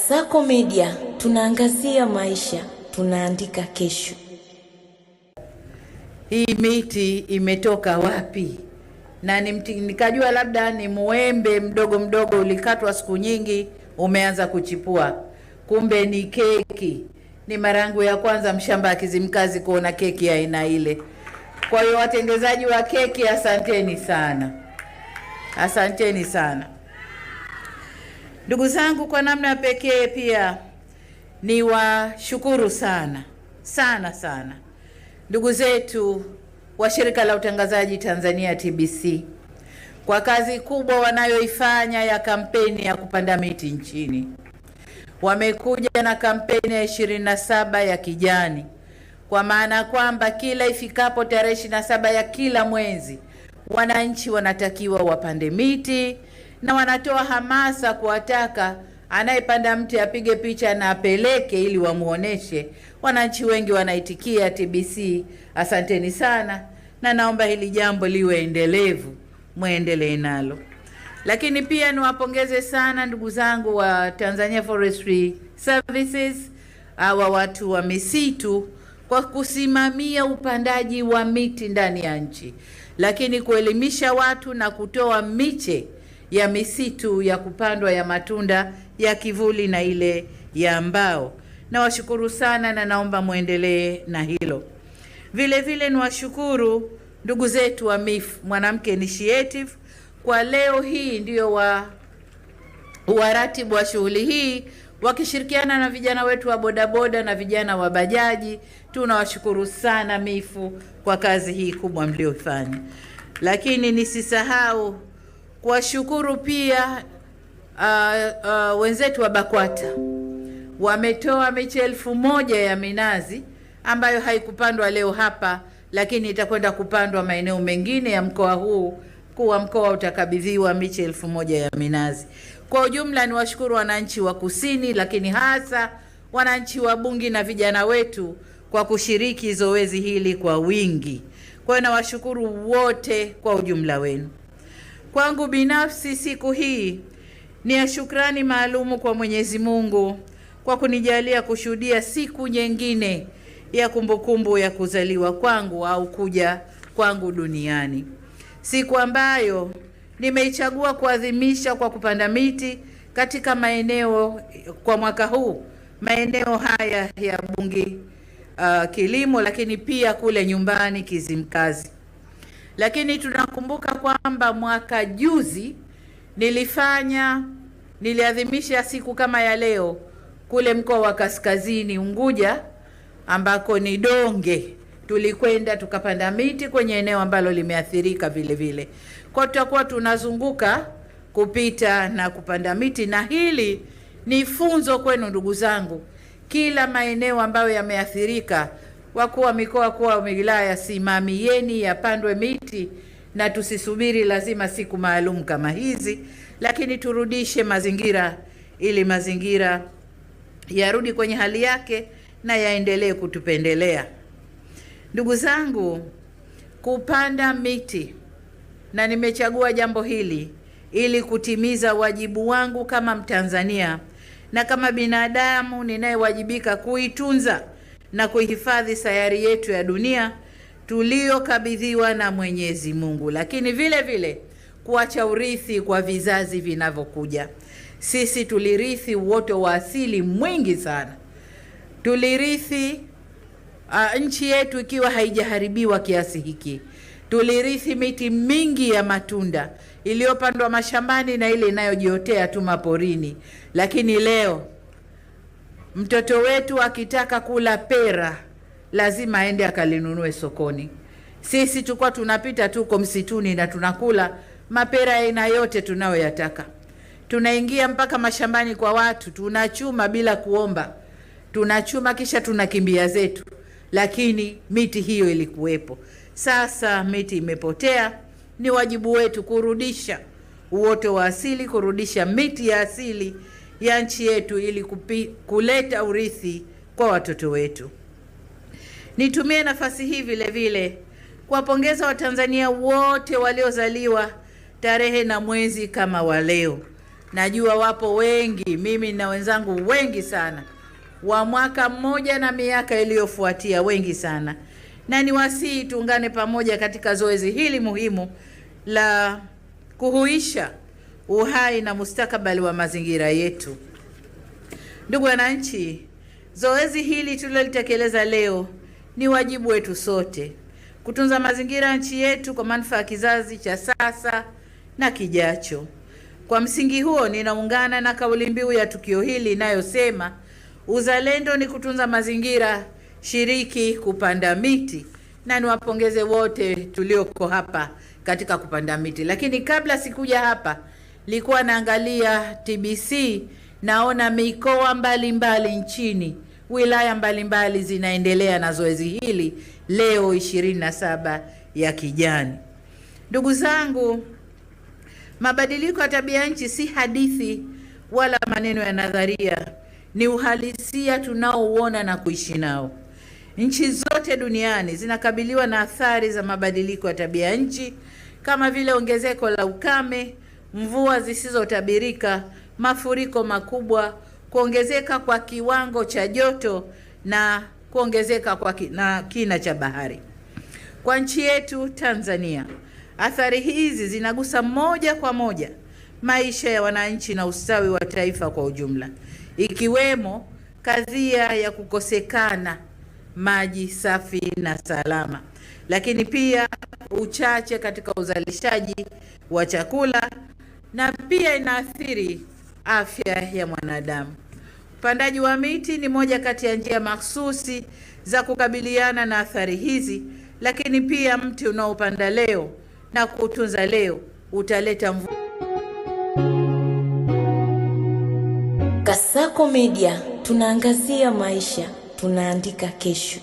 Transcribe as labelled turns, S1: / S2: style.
S1: Sako Media, tunaangazia maisha, tunaandika kesho.
S2: Hii miti imetoka wapi? Na nikajua labda ni muembe mdogo mdogo ulikatwa siku nyingi umeanza kuchipua. Kumbe ni keki. Ni marangu ya kwanza mshamba Kizimkazi kuona keki ya aina ile. Kwa hiyo watengenezaji wa keki, asanteni sana. Asanteni sana. Ndugu zangu, kwa namna pekee pia ni washukuru sana sana ndugu zetu wa Shirika la Utangazaji Tanzania TBC kwa kazi kubwa wanayoifanya ya kampeni ya kupanda miti nchini. Wamekuja na kampeni ya 27 ya kijani, kwa maana kwamba kila ifikapo tarehe 27 ya kila mwezi wananchi wanatakiwa wapande miti, na wanatoa hamasa kuwataka anayepanda mti apige picha na apeleke ili wamuoneshe. Wananchi wengi wanaitikia TBC, asanteni sana, na naomba hili jambo liwe endelevu, muendelee nalo. Lakini pia niwapongeze sana ndugu zangu wa Tanzania Forestry Services, wa watu wa misitu, kwa kusimamia upandaji wa miti ndani ya nchi, lakini kuelimisha watu na kutoa miche ya misitu ya kupandwa ya matunda ya kivuli na ile ya mbao. Na washukuru sana, na naomba muendelee na hilo. Vile vile niwashukuru ndugu zetu wa MIF Mwanamke Initiative, kwa leo hii ndio waratibu wa shughuli hii, wakishirikiana na vijana wetu wa bodaboda na vijana wa bajaji. Tunawashukuru sana MIF kwa kazi hii kubwa mliofanya. Lakini nisisahau kuwashukuru pia wenzetu wa BAKWATA. Wametoa miche 1000 ya minazi ambayo haikupandwa leo hapa, lakini itakwenda kupandwa maeneo mengine ya mkoa huu. Mkuu wa mkoa utakabidhiwa miche 1000 ya minazi. Kwa ujumla niwashukuru wananchi wa Kusini, lakini hasa wananchi wa Bungi na vijana wetu kwa kushiriki zoezi hili kwa wingi. Kwa hiyo nawashukuru wote kwa ujumla wenu. Kwangu binafsi, siku hii ni ya shukrani maalumu kwa Mwenyezi Mungu kwa kunijalia kushuhudia siku nyingine ya kumbukumbu ya kuzaliwa kwangu au kuja kwangu duniani. Siku ambayo nimeichagua kuadhimisha kwa kupanda miti katika maeneo kwa mwaka huu, maeneo haya ya Bungi kilimo, lakini pia kule nyumbani Kizimkazi. Lakini tunakumbuka kwamba mwaka juzi niliadhimisha siku kama ya leo kule mkoa wa Kaskazini Unguja, ambako ni Donge. Tulikwenda tukapanda miti kwenye eneo ambalo limeathirika vile vile. Kwa tutakuwa tunazunguka kupita na kupanda miti, na hili ni funzo kwenu ndugu zangu. Kila maeneo ambayo yameathirika, wakuu wa mikoa, wakuu wa wilaya, simamieni yapandwe miti, na tusisubiri lazima siku maalum kama hizi, lakini turudishe mazingira ili mazingira yarudi kwenye hali yake na yaendelee kutupendelea. Ndugu zangu, kupanda miti, na nimechagua jambo hili ili kutimiza wajibu wangu kama Mtanzania na kama binadamu ninayewajibika kuitunza na kuhifadhi sayari yetu ya dunia tuliyokabidhiwa na Mwenyezi Mungu, lakini vile vile kuacha urithi kwa vizazi vinavyokuja. Sisi tulirithi uoto wa asili mwingi sana. Tulirithi nchi yetu ikiwa haijaharibiwa kiasi hiki. Tulirithi miti mingi ya matunda iliyopandwa mashambani na ile inayojiotea tu maporini. Lakini leo mtoto wetu akitaka kula pera lazima aende akalinunue sokoni. Sisi tulikuwa tunapita tuko msituni na tunakula mapera aina yote tunayoyataka. Tunaingia mpaka mashambani kwa watu, tunachuma bila kuomba. Tunachuma kisha tunakimbia zetu. Lakini miti hiyo ilikuwepo. Sasa miti imepotea. Ni wajibu wetu kurudisha uoto wa asili, kurudisha miti ya asili ya nchi yetu ili kuleta urithi kwa watoto wetu. Nitumie nafasi hii vile vile kuwapongeza Watanzania wote waliozaliwa tarehe na mwezi kama wa leo. Najua wapo wengi, mimi na wenzangu wengi sana, wa mwaka mmoja na miaka iliyofuatia, wengi sana, na niwasihi tuungane pamoja katika zoezi hili muhimu la kuhuisha uhai na mustakabali wa mazingira yetu. Ndugu wananchi, zoezi hili tulilolitekeleza leo ni wajibu wetu sote kutunza mazingira nchi yetu kwa manufaa ya kizazi cha sasa na kijacho. Kwa msingi huo, ninaungana na kauli mbiu ya tukio hili inayosema uzalendo ni kutunza mazingira, shiriki kupanda miti, na niwapongeze wote tulioko hapa katika kupanda miti. Lakini kabla sikuja hapa, nilikuwa naangalia TBC, naona mikoa mbalimbali nchini, wilaya mbalimbali zinaendelea na zoezi hili leo 27 ya kijani. Ndugu zangu, mabadiliko ya tabia nchi si hadithi wala maneno ya nadharia, ni uhalisia tunaouona na kuishi nao. Nchi zote duniani zinakabiliwa na athari za mabadiliko ya tabia nchi kama vile ongezeko la ukame, mvua zisizotabirika, mafuriko makubwa, kuongezeka kwa kiwango cha joto na kuongezeka kwa kina cha bahari. Kwa nchi yetu Tanzania, athari hizi zinagusa moja kwa moja maisha ya wananchi na ustawi wa taifa kwa ujumla, ikiwemo kadhia ya kukosekana maji safi na salama, lakini pia uchache katika uzalishaji wa chakula, na pia inaathiri afya ya mwanadamu. Upandaji wa miti ni moja kati ya njia mahsusi za kukabiliana na athari hizi, lakini pia mti unaopanda leo na kutunza leo utaleta mvua.
S1: Kasako Media, tunaangazia maisha, tunaandika kesho.